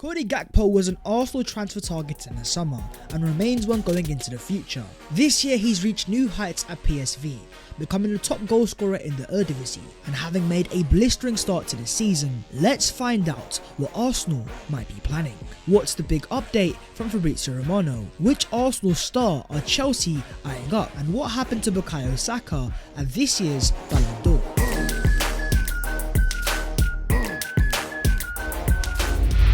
Cody Gakpo was an Arsenal transfer target in the summer and remains one going into the future. This year he's reached new heights at PSV, becoming the top goal scorer in the Eredivisie and having made a blistering start to the season. Let's find out what Arsenal might be planning. What's the big update from Fabrizio Romano? Which Arsenal star are Chelsea eyeing up? And what happened to Bukayo Saka at this year's Ballon d'Or?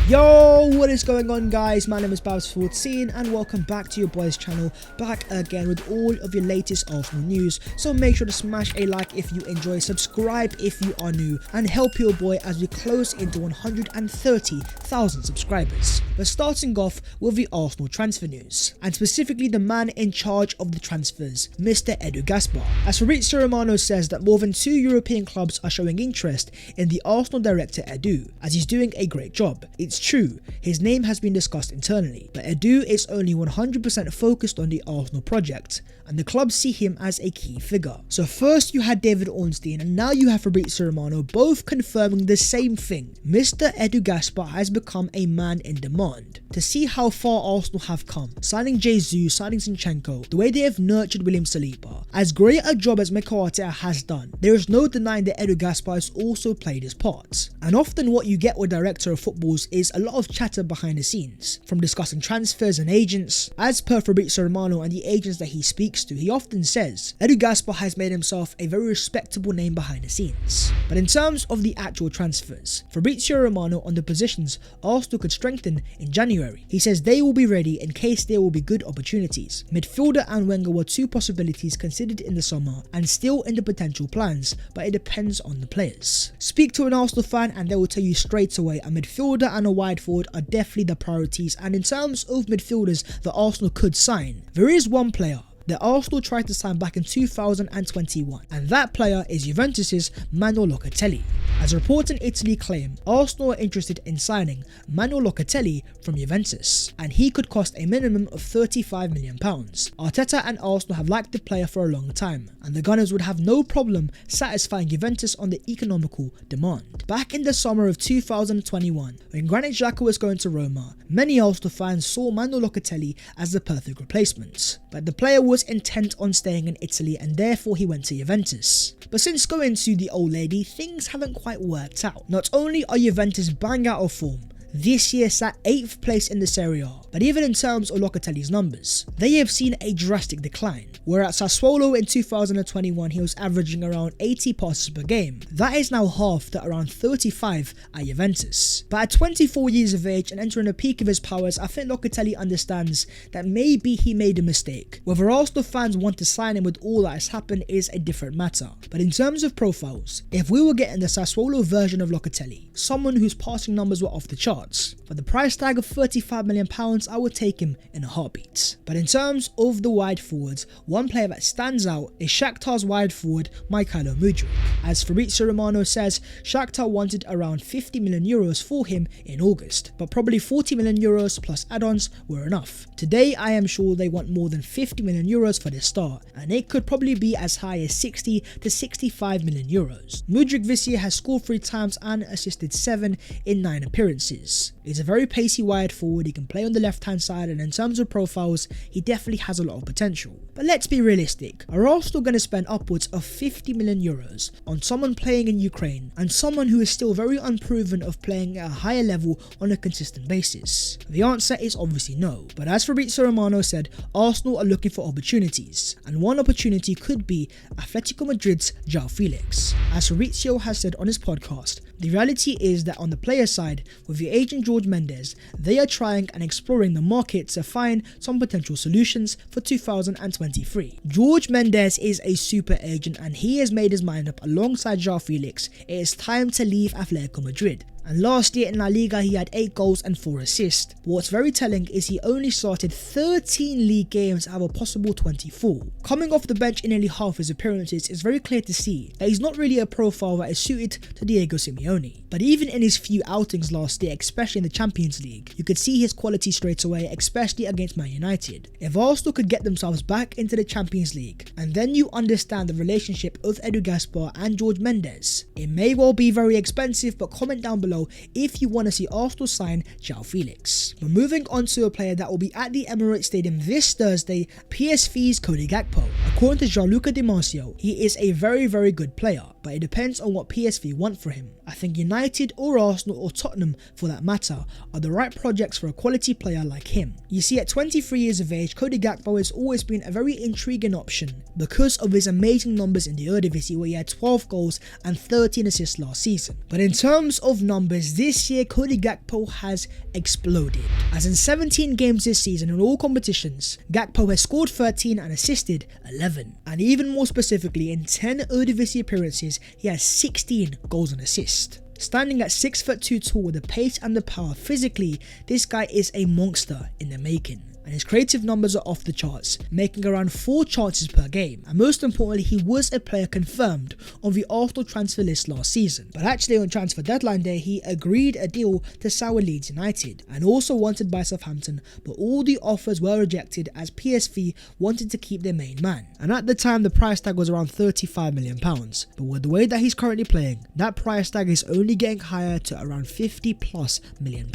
Yo, what is going on guys? My name is Babs14 and welcome back to your boys channel, back again with all of your latest Arsenal news. So make sure to smash a like if you enjoy, subscribe if you are new, and help your boy as we close into 130,000 subscribers. But starting off with the Arsenal transfer news, and specifically the man in charge of the transfers, Mr. Cody Gakpo. As Fabrizio Romano says that more than 2 European clubs are showing interest in the Arsenal director Cody, as he's doing a great job. It's true, his name has been discussed internally, but Cody is only 100% focused on the Arsenal project, and the club see him as a key figure. So first you had David Ornstein and now you have Fabrizio Romano both confirming the same thing. Mr. Cody Gakpo has become a man in demand. To see how far Arsenal have come, signing Jesus, signing Zinchenko, the way they have nurtured William Saliba, as great a job as Mikel Arteta has done, there is no denying that Cody Gakpo has also played his part. And often what you get with director of footballs is a lot of chatter behind the scenes, from discussing transfers and agents. As per Fabrizio Romano and the agents that he speaks to, he often says Cody Gakpo has made himself a very respectable name behind the scenes. But in terms of the actual transfers, Fabrizio Romano on the positions Arsenal could strengthen in January, he says they will be ready in case there will be good opportunities. Midfielder and winger were 2 possibilities considered in the summer and still in the potential plans, but it depends on the players. Speak to an Arsenal fan and they will tell you straight away a midfielder and a wide forward are definitely the priorities. And in terms of midfielders that Arsenal could sign, there is one player that Arsenal tried to sign back in 2021, and that player is Juventus's Manuel Locatelli. As reports in Italy claim, Arsenal are interested in signing Manuel Locatelli from Juventus, and he could cost a minimum of £35 million. Arteta and Arsenal have liked the player for a long time, and the Gunners would have no problem satisfying Juventus on the economical demand. Back in the summer of 2021, when Granit Xhaka was going to Roma, many Arsenal fans saw Manuel Locatelli as the perfect replacement, but the player was intent on staying in Italy and therefore he went to Juventus. But since going to the old lady, things haven't quite worked out. Not only are Juventus bang out of form, this year sat 8th place in the Serie A, but even in terms of Locatelli's numbers, they have seen a drastic decline. Where at Sassuolo in 2021 he was averaging around 80 passes per game, that is now halved at around 35 at Juventus. But at 24 years of age and entering the peak of his powers, I think Locatelli understands that maybe he made a mistake. Whether Arsenal fans want to sign him with all that has happened is a different matter. But in terms of profiles, if we were getting the Sassuolo version of Locatelli, someone whose passing numbers were off the charts, for the price tag of £35 million, I would take him in a heartbeat. But in terms of the wide forwards, one player that stands out is Shakhtar's wide forward Mykhailo Mudryk. As Fabrizio Romano says, Shakhtar wanted around €50 million for him in August, but probably €40 million plus add-ons were enough. Today I am sure they want more than €50 million for their star, and it could probably be as high as €60 to €65 million. Mudryk this year has scored 3 times and assisted 7 in 9 appearances. He's a very pacey wide forward, he can play on the left hand side, and in terms of profiles, he definitely has a lot of potential. But let's be realistic, are Arsenal going to spend upwards of €50 million on someone playing in Ukraine and someone who is still very unproven of playing at a higher level on a consistent basis? The answer is obviously no, but as Fabrizio Romano said, Arsenal are looking for opportunities, and one opportunity could be Atletico Madrid's João Felix. As Fabrizio has said on his podcast, the reality is that on the player side, with the agent George Mendes, they are trying and exploring the market to find some potential solutions for 2023. George Mendes is a super agent and he has made his mind up alongside João Felix. It is time to leave Atletico Madrid. And last year in La Liga he had 8 goals and 4 assists. But what's very telling is he only started 13 league games out of a possible 24. Coming off the bench in nearly half his appearances, it's very clear to see that he's not really a profile that is suited to Diego Simeone. But even in his few outings last year, especially in the Champions League, you could see his quality straight away, especially against Man United. If Arsenal could get themselves back into the Champions League, and then you understand the relationship of Cody Gakpo and George Mendes, it may well be very expensive, but comment down below though if you want to see Arsenal sign João Felix. But moving on to a player that will be at the Emirates Stadium this Thursday, PSV's Cody Gakpo. According to Gianluca Di Marzio, he is a very good player, but it depends on what PSV want for him. I think United or Arsenal or Tottenham for that matter are the right projects for a quality player like him. You see, at 23 years of age, Cody Gakpo has always been a very intriguing option because of his amazing numbers in the Eredivisie, where he had 12 goals and 13 assists last season. But in terms of numbers, this year Cody Gakpo has exploded, as in 17 games this season in all competitions, Gakpo has scored 13 and assisted 11. And even more specifically, in 10 Eredivisie appearances, he has 16 goals and assists. Standing at 6'2" tall with the pace and the power, physically, this guy is a monster in the making. And his creative numbers are off the charts, making around 4 chances per game, and most importantly, he was a player confirmed on the Arsenal transfer list last season. But actually on transfer deadline day, he agreed a deal to sign with Leeds United and also wanted by Southampton, but all the offers were rejected as PSV wanted to keep their main man. And at the time the price tag was around £35 million, but with the way that he's currently playing, that price tag is only getting higher to around £50+ million.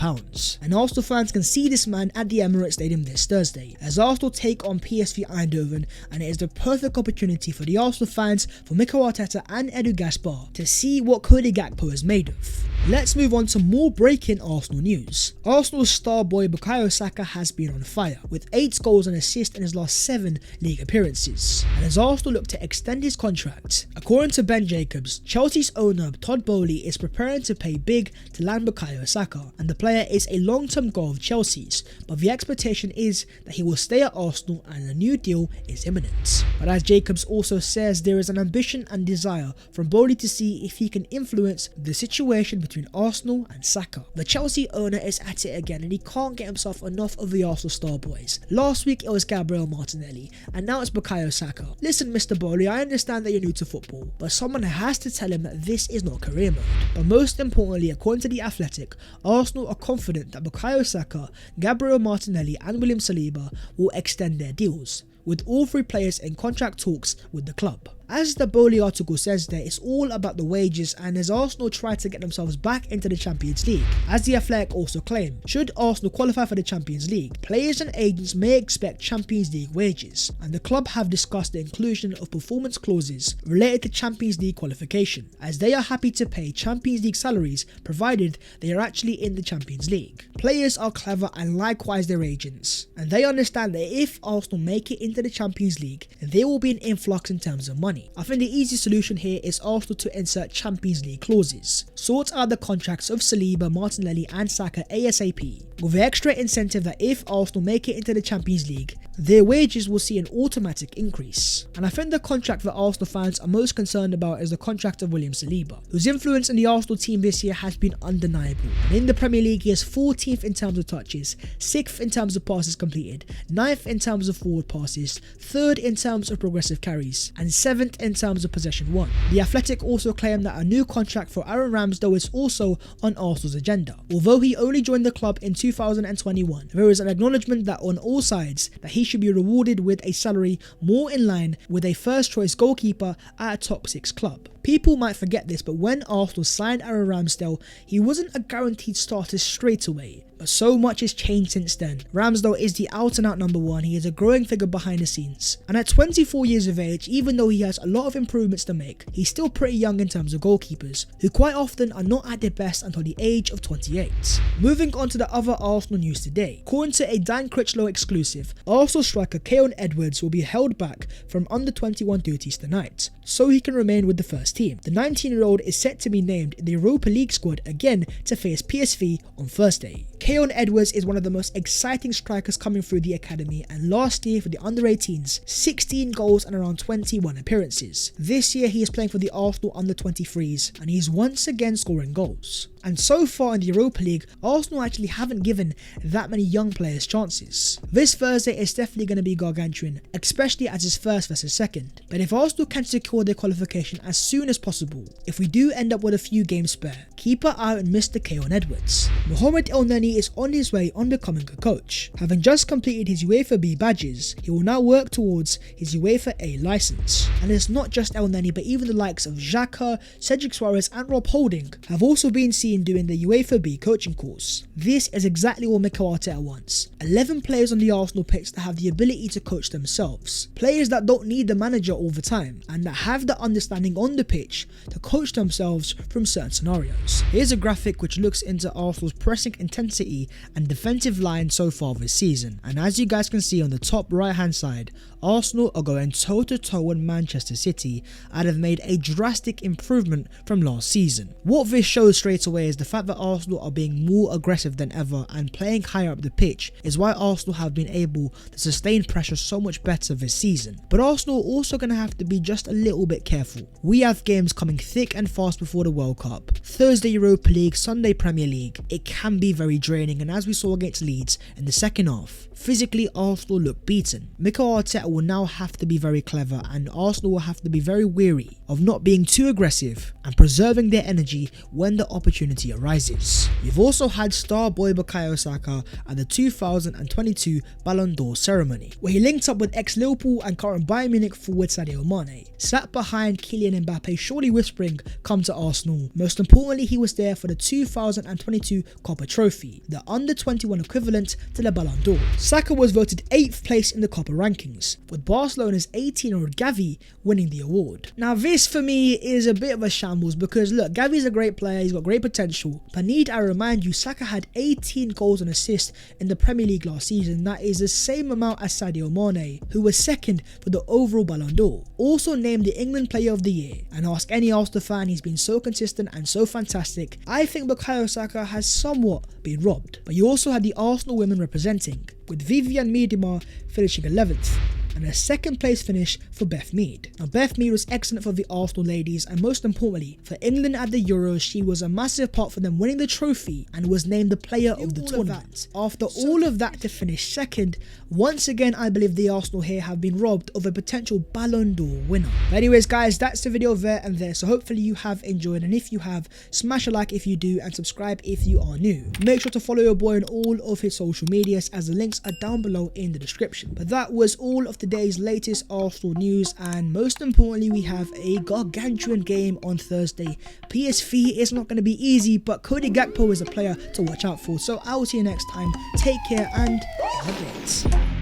And Arsenal fans can see this man at the Emirates Stadium this Thursday as Arsenal take on PSV Eindhoven, and it is the perfect opportunity for the Arsenal fans, for Mikel Arteta and Edu Gaspar to see what Cody Gakpo is made of. Let's move on to more breaking Arsenal news. Arsenal's star boy Bukayo Saka has been on fire with 8 goals and assists in his last 7 league appearances, and as Arsenal look to extend his contract, according to Ben Jacobs, Chelsea's owner Todd Bowley is preparing to pay big to land Bukayo Saka, and the player is a long-term goal of Chelsea's, but the expectation is that he will stay at Arsenal and a new deal is imminent. But as Jacobs also says, there is an ambition and desire from Bowley to see if he can influence the situation between Arsenal and Saka. The Chelsea owner is at it again and he can't get himself enough of the Arsenal star boys. Last week it was Gabriel Martinelli and now it's Bukayo Saka. Listen Mr. Bowley, I understand that you're new to football, but someone has to tell him that this is not career mode. But most importantly, according to The Athletic, Arsenal are confident that Bukayo Saka, Gabriel Martinelli and William Saliba will extend their deals, with all 3 players in contract talks with the club. As the Bowley article says there, it's all about the wages, and as Arsenal try to get themselves back into the Champions League. As The Athletic also claim, should Arsenal qualify for the Champions League, players and agents may expect Champions League wages, and the club have discussed the inclusion of performance clauses related to Champions League qualification, as they are happy to pay Champions League salaries provided they are actually in the Champions League. Players are clever and likewise their agents, and they understand that if Arsenal make it into the Champions League, there will be an influx in terms of money. I think the easy solution here is Arsenal to insert Champions League clauses. Sort out the contracts of Saliba, Martinelli and Saka ASAP, with the extra incentive that if Arsenal make it into the Champions League, their wages will see an automatic increase. And I think the contract that Arsenal fans are most concerned about is the contract of William Saliba, whose influence in the Arsenal team this year has been undeniable. And in the Premier League he is 14th in terms of touches, 6th in terms of passes completed, 9th in terms of forward passes, 3rd in terms of progressive carries, and 7th in terms of possession won. The Athletic also claimed that a new contract for Aaron Ramsdale is also on Arsenal's agenda. Although he only joined the club in 2021, there is an acknowledgement that on all sides that he should be rewarded with a salary more in line with a first choice goalkeeper at a top 6 club. People might forget this, but when Arsenal signed Aaron Ramsdale, he wasn't a guaranteed starter straight away. But so much has changed since then. Ramsdale is the out and out number 1, he is a growing figure behind the scenes. And at 24 years of age, even though he has a lot of improvements to make, he's still pretty young in terms of goalkeepers, who quite often are not at their best until the age of 28. Moving on to the other Arsenal news today. According to a Dan Critchlow exclusive, Arsenal striker Keon Edwards will be held back from under 21 duties tonight, so he can remain with the first team. The 19-year-old is set to be named in the Europa League squad again to face PSV on Thursday. Keon Edwards is one of the most exciting strikers coming through the academy, and last year for the under-18s, 16 goals and around 21 appearances. This year he is playing for the Arsenal under-23s and he's once again scoring goals. And so far in the Europa League, Arsenal actually haven't given that many young players chances. This Thursday is definitely going to be gargantuan, especially as it's first versus second. But if Arsenal can secure their qualification as soon as possible, if we do end up with a few games spare, keep an eye on Mr. Keon Edwards. Mohamed Elneny is on his way on becoming a coach. Having just completed his UEFA B badges, he will now work towards his UEFA A license. And it's not just Elneny, but even the likes of Xhaka, Cedric Suarez and Rob Holding have also been seen been doing the UEFA B coaching course. This is exactly what Mikel Arteta wants. 11 players on the Arsenal pitch that have the ability to coach themselves. Players that don't need the manager all the time and that have the understanding on the pitch to coach themselves from certain scenarios. Here's a graphic which looks into Arsenal's pressing intensity and defensive line so far this season. And as you guys can see on the top right hand side, Arsenal are going toe to toe with Manchester City and have made a drastic improvement from last season. What this shows straight away is the fact that Arsenal are being more aggressive than ever and playing higher up the pitch is why Arsenal have been able to sustain pressure so much better this season. But Arsenal are also going to have to be just a little bit careful. We have games coming thick and fast before the World Cup. Thursday Europa League, Sunday Premier League. It can be very draining, and as we saw against Leeds in the second half, physically Arsenal look beaten. Mikel Arteta will now have to be very clever, and Arsenal will have to be very wary of not being too aggressive and preserving their energy when the opportunity arises. You've also had star boy Bukayo Saka at the 2022 Ballon d'Or ceremony, where he linked up with ex-Liverpool and current Bayern Munich forward Sadio Mane. Sat behind Kylian Mbappe, surely whispering, "Come to Arsenal." Most importantly, he was there for the 2022 Copa Trophy, the under-21 equivalent to the Ballon d'Or. Saka was voted 8th place in the Copa rankings, with Barcelona's 18-year-old Gavi winning the award. Now this for me is a bit of a shambles because look, Gavi's a great player, he's got great potential, but need I remind you, Saka had 18 goals and assists in the Premier League last season. That is the same amount as Sadio Mane, who was second for the overall Ballon d'Or. Also named the England Player of the Year, and ask any Arsenal fan, he's been so consistent and so fantastic. I think Bukayo Saka has somewhat been robbed. But you also had the Arsenal women representing, with Vivianne Miedema finishing 11th. And a second place finish for Beth Mead. Now Beth Mead was excellent for the Arsenal ladies, and most importantly for England at the Euros, she was a massive part for them winning the trophy and was named the player of the tournament. After all of that to finish second, once again I believe the Arsenal here have been robbed of a potential Ballon d'Or winner. But anyways guys, that's the video there and there, so hopefully you have enjoyed, and if you have, smash a like if you do and subscribe if you are new. Make sure to follow your boy on all of his social medias as the links are down below in the description. But that was all of today's latest Arsenal news, and most importantly we have a gargantuan game on Thursday. PSV is not going to be easy, but Cody Gakpo is a player to watch out for. So I will see you next time. Take care and have a great